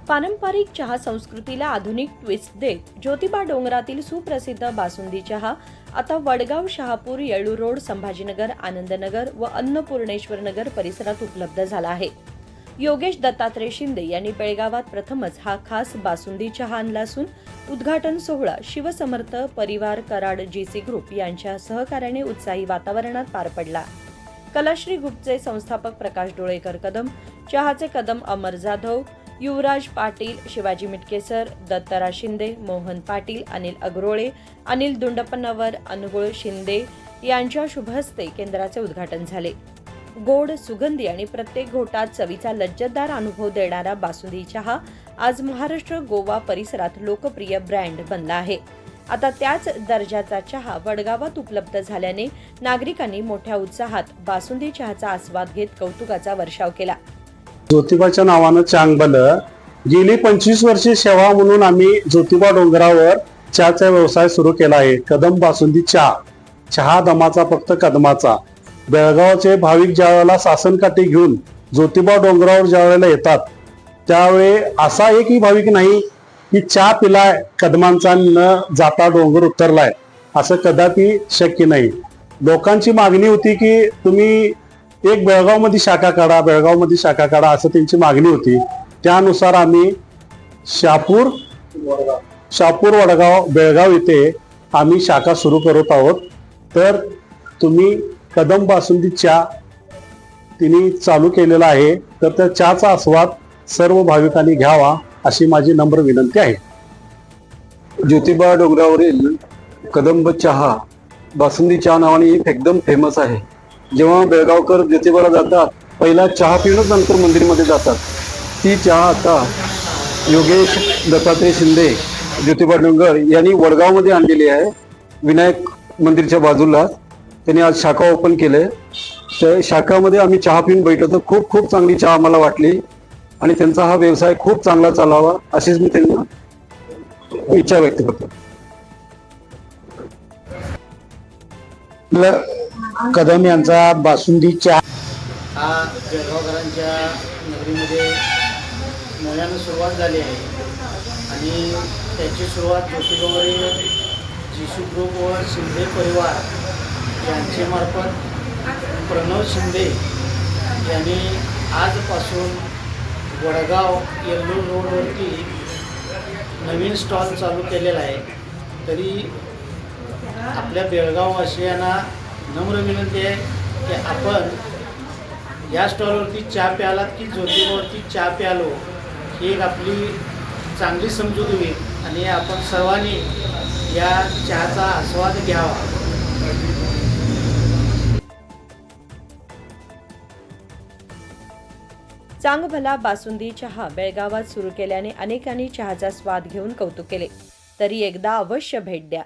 पारंपरिक चहा संस्कृतीला आधुनिक ट्विस्ट देत ज्योतिबा डोंगरातील सुप्रसिद्ध बासुंदी चहा आता वडगाव, शहापूर, येळूर रोड, संभाजीनगर, आनंदनगर व अन्नपूर्णेश्वर नगर परिसरात उपलब्ध झाला आहे। योगेश दत्तात्रय शिंदे यांनी बेळगावात प्रथमच हा खास बासुंदी चहा आणला असून उद्घाटन सोहळा शिवसमर्थ परिवार कराड जीसी ग्रुप यांच्या सहकार्याने उत्साही वातावरणात पार पडला। कलाश्री ग्रुपचे संस्थापक प्रकाश डोळेकर कदम, चहाचे कदम अमर जाधव, युवराज पाटील, शिवाजी मिटकेसर, दत्तराज शिंदे, मोहन पाटील, अनिल अग्रोळे, अनिल दुंडपन्नवर, अनुगुळ शिंदे यांच्या शुभ हस्ते केंद्राचे उद्घाटन झाले। गोड, सुगंधी आणि प्रत्येक घोटात चवीचा लज्जतदार अनुभव देणारा बासुंदी चहा आज महाराष्ट्र, गोवा परिसरात लोकप्रिय ब्रँड बनला आहे। आता त्याच दर्जाचा चहा वडगावात उपलब्ध झाल्याने नागरिकांनी मोठ्या उत्साहात बासुंदी चहाचा आस्वाद घेत कौतुकाचा वर्षाव केला। ज्योतिबाच्या नावानं चांगबल गेली 25 वर्षे सेवा म्हणून आम्ही ज्योतिबा डोंगरावर चहाचा व्यवसाय सुरू केला आहे। कदम बासुंदी चहा दमाचा फक्त कदमाचा। बेळगावचे भाविक ज्यावेळेला सासनकाठी घेऊन ज्योतिबा डोंगरावर ज्यावेळेला येतात त्यावेळी असा एकही भाविक नाही की चहा पिलाय कदमांचा न जाता डोंगर उतरलाय, असं कदापि शक्य नाही। लोकांची मागणी होती की तुम्ही एक बेळगावमध्ये शाखा काढा, बेळगावमध्ये शाखा काढा, असं त्यांची मागणी होती। त्यानुसार आम्ही शहापूर, वडगाव, बेळगाव येथे आम्ही शाखा सुरू करत आहोत। तर तुम्ही कदम बासुंदी चहा तिने चालू केलेला आहे, तर त्या चहाचा आस्वाद सर्व भाविकांनी घ्यावा अशी माझी नम्र विनंती आहे। ज्योतिबा डोंगरावरील कदंब चहा बासुंदी चहा नावाने एकदम फेमस आहे। जेव्हा बेळगावकर ज्योतिबाला जातात पहिला चहा पिऊनच नंतर मंदिरमध्ये जातात। ती चहा आता योगेश दत्तात्रय शिंदे ज्योतिबा डोंगर यांनी वडगावमध्ये आणलेली आहे। विनायक मंदिरच्या बाजूला त्यांनी आज शाखा ओपन केले। त्या शाखामध्ये आम्ही चहा पिऊन बैठलो तर खूप खूप चांगली चहा आम्हाला वाटली आणि त्यांचा हा व्यवसाय खूप चांगला चालावा अशीच मी त्यांना इच्छा व्यक्त करतो। कदम यांचा बासुंदी चहा हा बेळगावकरांच्या नगरीमध्ये नव्यानं सुरुवात झाली आहे आणि त्याची सुरुवात ज्योतिबावरील जीसी ग्रुप व शिंदे परिवार यांचे मार्फत प्रणव शिंदे यांनी आजपासून वडगाव, येळूर रोडवरती नवीन स्टॉल चालू केलेला आहे। तरी आपल्या बेळगाववासियांना नम्र विनंती आहे की आपण या स्टॉलवरती चहा प्यालात की ज्योतिबावरती चहा प्यालो ही एक आपली चांगली समजूत होईल आणि आपण सर्वांनी या चहाचा आस्वाद घ्यावा। चांगभला बासुंदी चहा बेळगावात सुरू केल्याने अनेकांनी चहाचा स्वाद घेऊन कौतुक केले। तरी एकदा अवश्य भेट द्या।